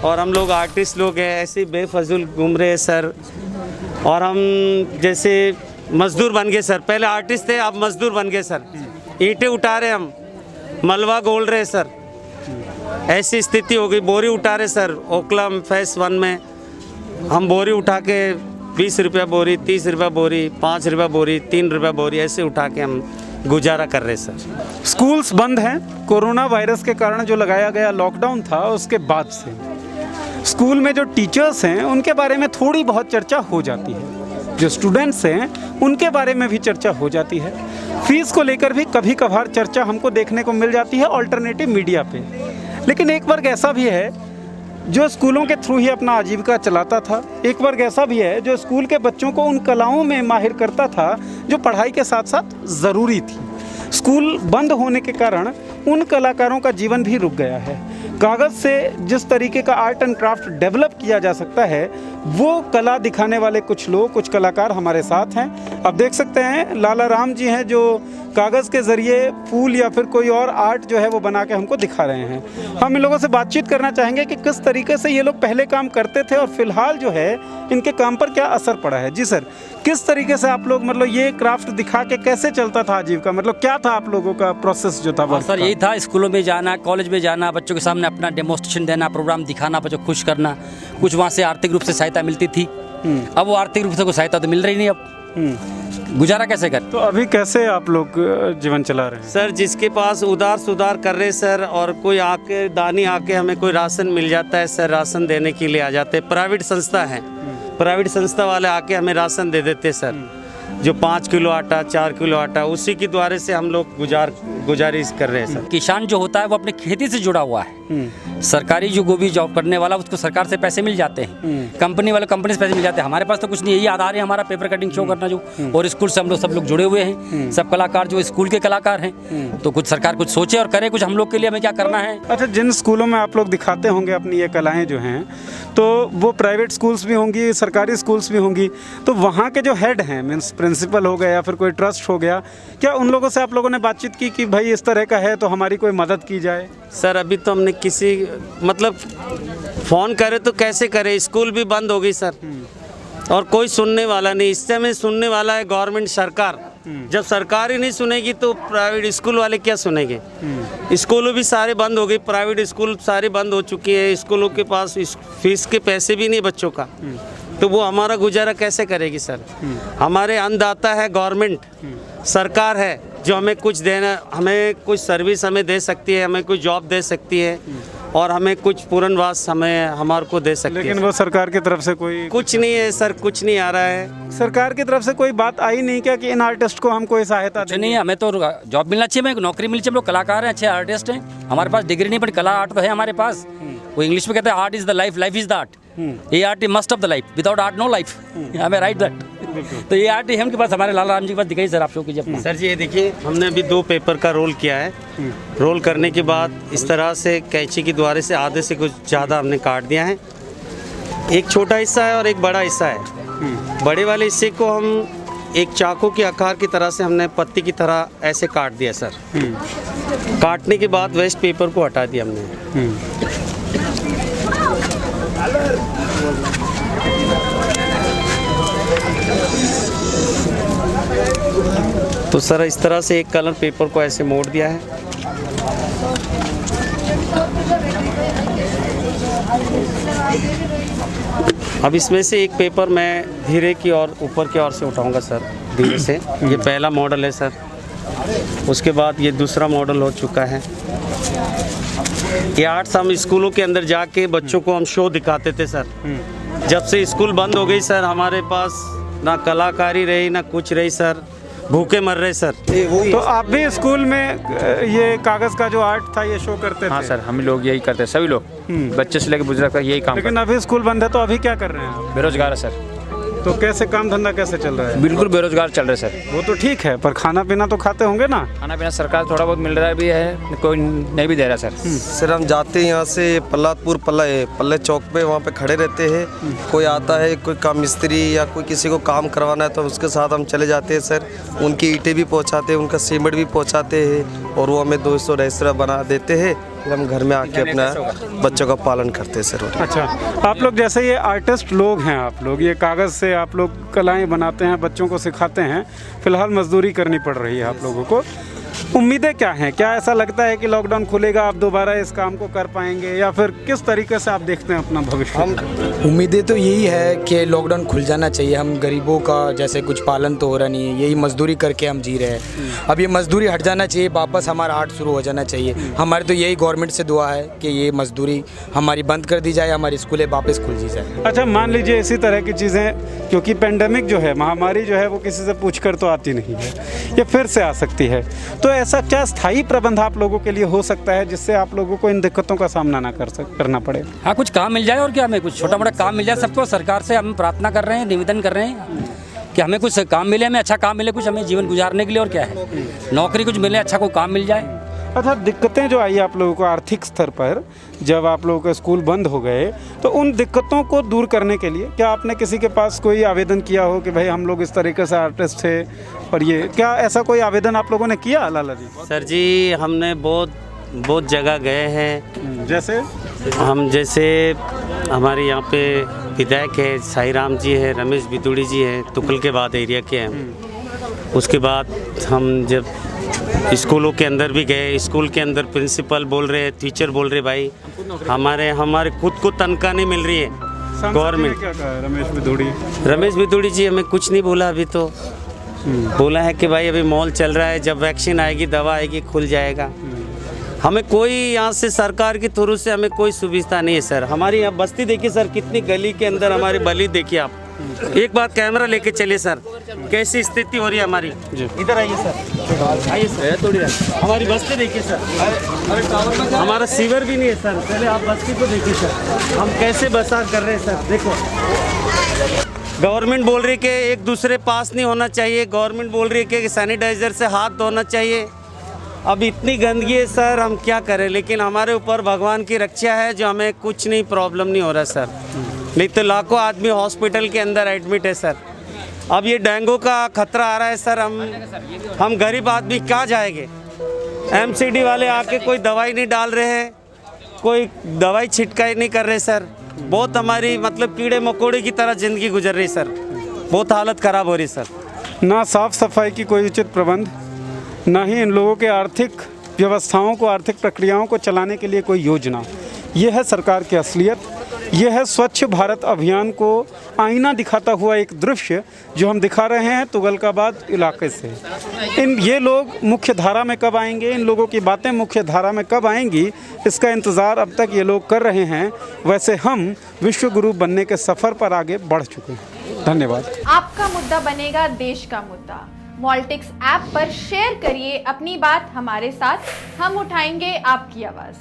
और हम लोग आर्टिस्ट लोग हैं, ऐसे बेफजूल घूम रहे हैं सर। और हम जैसे मजदूर बन गए सर, पहले आर्टिस्ट थे अब मजदूर बन गए सर। ईंटें उठा रहे हम, मलबा गोल रहे सर, ऐसी स्थिति हो गई। बोरी उठा रहे सर, ओखला फेस 1 में हम बोरी उठा के 20 रुपया बोरी, 30 रुपया बोरी, 5 रुपया बोरी, 3 रुपया बोरी, ऐसे उठा के हम गुजारा कर रहे सर। स्कूल्स बंद हैं कोरोना वायरस के कारण, जो लगाया गया लॉकडाउन था उसके बाद से स्कूल में जो टीचर्स हैं उनके बारे में थोड़ी बहुत चर्चा हो जाती है, जो स्टूडेंट्स हैं उनके बारे में भी चर्चा हो जाती है, फीस को लेकर भी कभी कभार चर्चा हमको देखने को मिल जाती है ऑल्टरनेटिव मीडिया पे। लेकिन एक वर्ग ऐसा भी है जो स्कूलों के थ्रू ही अपना आजीविका चलाता था, एक वर्ग ऐसा भी है जो स्कूल के बच्चों को उन कलाओं में माहिर करता था जो पढ़ाई के साथ साथ ज़रूरी थी। स्कूल बंद होने के कारण उन कलाकारों का जीवन भी रुक गया है। कागज़ से जिस तरीके का आर्ट एंड क्राफ्ट डेवलप किया जा सकता है, वो कला दिखाने वाले कुछ लोग, कुछ कलाकार हमारे साथ हैं। अब देख सकते हैं लाला राम जी हैं जो कागज़ के ज़रिए फूल या फिर कोई और आर्ट जो है वो बना के हमको दिखा रहे हैं। हम इन लोगों से बातचीत करना चाहेंगे कि किस तरीके से ये लोग पहले काम करते थे और फिलहाल जो है इनके काम पर क्या असर पड़ा है। जी सर, किस तरीके से आप लोग मतलब ये क्राफ्ट दिखा के कैसे चलता था आजीविका, मतलब क्या था आप लोगों का प्रोसेस जो था? सर यही था, स्कूलों में जाना, कॉलेज में जाना, बच्चों के सामने अपना डेमोन्स्ट्रेशन देना, प्रोग्राम दिखाना, बच्चों को खुश करना। कुछ वहाँ से आर्थिक रूप से सहायता मिलती थी, अब वो आर्थिक रूप से कोई सहायता तो मिल रही नहीं। अब गुजारा कैसे कर? तो अभी कैसे आप लोग जीवन चला रहे हैं? सर जिसके पास उधार सुधार कर रहे सर, और कोई आके दानी आके हमें कोई राशन मिल जाता है सर, राशन देने के लिए आ जाते हैं। प्राइवेट संस्था है, प्राइवेट संस्था वाले आके हमें राशन दे देते सर, जो 5 किलो आटा, 4 किलो आटा, उसी के द्वारे से हम लोग गुजारिश कर रहे हैं सर। किसान जो होता है वो अपनी खेती से जुड़ा हुआ है। सरकारी जो गोभी जॉब करने वाला उसको सरकार से पैसे मिल जाते हैं, कंपनी वाले कंपनी से पैसे मिल जाते हैं। हमारे पास तो कुछ नहीं, यही आधार है हमारा, पेपर कटिंग शो करना जो, और स्कूल से हम लोग सब लोग जुड़े हुए हैं, सब कलाकार जो स्कूल के कलाकार हैं। तो कुछ सरकार कुछ सोचे और करे कुछ हम लोग के लिए, हमें क्या करना है। अच्छा, जिन स्कूलों में आप लोग दिखाते होंगे अपनी ये कलाएं जो हैं, तो वो प्राइवेट स्कूल्स भी होंगी, सरकारी स्कूल्स भी होंगी, तो वहाँ के जो हेड हैं, मीन्स प्रिंसिपल हो गया या फिर कोई ट्रस्ट हो गया, क्या उन लोगों से आप लोगों ने बातचीत की कि भाई इस तरह का है तो हमारी कोई मदद की जाए? सर अभी तो हमने किसी मतलब फ़ोन करे तो कैसे करे, स्कूल भी बंद हो गई सर, और कोई सुनने वाला नहीं। इस समय सुनने वाला है गवर्नमेंट, सरकार। जब सरकार ही नहीं सुनेगी तो प्राइवेट स्कूल वाले क्या सुनेंगे? स्कूलों भी सारे बंद हो गए, प्राइवेट स्कूल सारे बंद हो चुके हैं, स्कूलों के पास फीस के पैसे भी नहीं बच्चों का, तो वो हमारा गुजारा कैसे करेगी सर? हमारे अन्नदाता है गवर्नमेंट, सरकार है जो हमें कुछ देना, हमें कुछ सर्विस हमें दे सकती है, हमें कुछ जॉब दे सकती है, और हमें कुछ पूर्णवास हमें हमारे को दे सकती है। लेकिन वो सरकार की तरफ से कोई कुछ नहीं है सर, कुछ नहीं आ रहा है। सरकार की तरफ से कोई बात आई नहीं क्या कि इन आर्टिस्ट को हम कोई सहायता दें? नहीं, हमें तो जॉब मिलना चाहिए, हमें नौकरी मिलनी चाहिए। हम लोग कलाकार हैं, अच्छे आर्टिस्ट हैं, हमारे पास डिग्री नहीं, बट कला आर्ट तो है हमारे पास। वो इंग्लिश में कहते हैं art is the life, life is the art. ये art is must of the life, without art no life. हमें राइट दैट। तो ये आर्ट हम के पास, हमारे लाला राम जी के पास दिखाई सर, आप शो कीजिए अपना। सर जी ये देखिए, हमने अभी 2 पेपर का रोल किया है। रोल करने के बाद इस तरह से कैंची के द्वारे से आधे से कुछ ज़्यादा हमने काट दिया है। एक छोटा हिस्सा है और एक बड़ा हिस्सा है। बड़े वाले हिस्से को हम एक चाकू के आकार की तरह से हमने पत्ती की तरह ऐसे काट दिया सर। काटने के बाद वेस्ट पेपर को हटा दिया हमने। तो सर इस तरह से एक कलर पेपर को ऐसे मोड़ दिया है। अब इसमें से एक पेपर मैं धीरे की और ऊपर की ओर से उठाऊंगा सर, धीरे से। ये पहला मॉडल है सर, उसके बाद ये दूसरा मॉडल हो चुका है। ये आर्ट्स हम स्कूलों के अंदर जाके बच्चों को हम शो दिखाते थे सर। जब से स्कूल बंद हो गई सर, हमारे पास ना कलाकारी रही ना कुछ रही सर, भूखे मर रहे सर। तो आप भी स्कूल में ये कागज़ का जो आर्ट था ये शो करते थे? हाँ सर, हम लोग यही करते हैं, सभी लोग, बच्चे से लेकर बुजुर्ग तक यही काम। लेकिन अभी स्कूल बंद है तो अभी क्या कर रहे हैं आप? बेरोजगार है सर। तो कैसे काम धंधा कैसे चल रहा है? बिल्कुल बेरोजगार चल रहे सर। वो तो ठीक है, पर खाना पीना तो खाते होंगे ना? खाना पीना सरकार थोड़ा बहुत मिल रहा भी है, कोई नहीं भी दे रहा सर। सर हम जाते हैं यहाँ से प्रहलादपुर पल्ले चौक पे, वहाँ पे खड़े रहते हैं। कोई आता है, कोई काम मिस्त्री या कोई किसी को काम करवाना है तो उसके साथ हम चले जाते हैं सर। उनकी ईंटें भी पहुँचाते हैं, उनका सीमेंट भी पहुँचाते हैं, और वो हमें 200-250 बना देते हैं। फिर हम घर में आके अपना बच्चों का पालन करते हैं सर। अच्छा, आप लोग जैसे ये आर्टिस्ट लोग हैं, आप लोग ये कागज़ से आप लोग कलाएं बनाते हैं, बच्चों को सिखाते हैं, फिलहाल मजदूरी करनी पड़ रही है आप लोगों को। उम्मीदें क्या हैं? क्या ऐसा लगता है कि लॉकडाउन खुलेगा आप दोबारा इस काम को कर पाएंगे, या फिर किस तरीके से आप देखते हैं अपना भविष्य? उम्मीदें तो यही है कि लॉकडाउन खुल जाना चाहिए। हम गरीबों का जैसे कुछ पालन तो हो रहा नहीं है, यही मजदूरी करके हम जी रहे हैं। अब ये मजदूरी हट जाना चाहिए, वापस हमारा आर्ट शुरू हो जाना चाहिए। हमारी तो यही गवर्नमेंट से दुआ है कि ये मजदूरी हमारी बंद कर दी जाए, हमारी स्कूलें वापस खुल दी जाए। अच्छा, मान लीजिए इसी तरह की चीज़ें, क्योंकि पेंडेमिक जो है, महामारी जो है, वो किसी से पूछ कर तो आती नहीं है, ये फिर से आ सकती है। तो ऐसा क्या स्थायी प्रबंध आप लोगों के लिए हो सकता है जिससे आप लोगों को इन दिक्कतों का सामना ना करना पड़े? हाँ, कुछ काम मिल जाए और क्या, हमें कुछ छोटा मोटा काम मिल जाए सबको। सरकार से हम प्रार्थना कर रहे हैं, निवेदन कर रहे हैं कि हमें कुछ काम मिले, हमें अच्छा काम मिले, कुछ हमें जीवन गुजारने के लिए। और क्या है, नौकरी कुछ मिले, अच्छा कोई काम मिल जाए। अच्छा, दिक्कतें जो आई आप लोगों को आर्थिक स्तर पर, जब आप लोगों के स्कूल बंद हो गए, तो उन दिक्कतों को दूर करने के लिए क्या आपने किसी के पास कोई आवेदन किया हो कि भाई हम लोग इस तरीके से आर्टिस्ट थे, और ये क्या ऐसा कोई आवेदन आप लोगों ने किया लाला जी? सर जी, हमने बहुत जगह गए हैं। जैसे हमारे यहाँ पे विधायक है साई राम जी है, रमेश बिदुड़ी जी है, तुकल के बाद एरिया के हैं। उसके बाद हम जब स्कूलों के अंदर भी गए, स्कूल के अंदर प्रिंसिपल बोल रहे हैं, टीचर बोल रहे भाई हमारे खुद को तनख्वाह नहीं मिल रही है गवर्नमेंट। क्या कहा रमेश बिदुड़ी जी हमें कुछ नहीं बोला अभी तो। बोला है कि भाई अभी मॉल चल रहा है, जब वैक्सीन आएगी, दवा आएगी, खुल जाएगा। हमें कोई यहाँ से सरकार के थ्रू से हमें कोई सुविधा नहीं है सर। हमारी यहाँ बस्ती देखिए सर, कितनी गली के अंदर हमारी बली देखिए आप। एक बार कैमरा लेके चलिए सर, कैसी स्थिति हो रही है हमारी। इधर आइए सर, आइए सर, थोड़ी हमारी बस्ती देखिए सर। हमारा सीवर भी नहीं है सर। पहले आप बस्ती को देखिए सर, हम कैसे बसा कर रहे हैं सर। देखो, गवर्नमेंट बोल रही है कि एक दूसरे पास नहीं होना चाहिए, गवर्नमेंट बोल रही है कि सैनिटाइजर से हाथ धोना चाहिए। अब इतनी गंदगी है सर, हम क्या करें। लेकिन हमारे ऊपर भगवान की रक्षा है, जो हमें कुछ नहीं प्रॉब्लम नहीं हो रहा सर। नहीं तो लाखों आदमी हॉस्पिटल के अंदर एडमिट है सर। अब ये डेंगू का खतरा आ रहा है सर, हम गरीब आदमी क्या जाएंगे। एमसीडी वाले आके कोई दवाई नहीं डाल रहे हैं, कोई दवाई छिटकाई नहीं कर रहे सर। बहुत हमारी मतलब कीड़े मकोड़े की तरह ज़िंदगी गुजर रही सर, बहुत हालत ख़राब हो रही सर। ना साफ सफाई की कोई उचित प्रबंध, ना ही इन लोगों के आर्थिक व्यवस्थाओं को, आर्थिक प्रक्रियाओं को चलाने के लिए कोई योजना। ये है सरकार की असलियत। ये है स्वच्छ भारत अभियान को आईना दिखाता हुआ एक दृश्य जो हम दिखा रहे हैं तुगलकाबाद इलाके से। ये लोग मुख्य धारा में कब आएंगे, इन लोगों की बातें मुख्य धारा में कब आएंगी, इसका इंतज़ार अब तक ये लोग कर रहे हैं। वैसे हम विश्व गुरु बनने के सफ़र पर आगे बढ़ चुके हैं। धन्यवाद। आपका मुद्दा बनेगा देश का मुद्दा। मॉल्टिक्स ऐप पर शेयर करिए अपनी बात हमारे साथ, हम उठाएंगे आपकी आवाज़।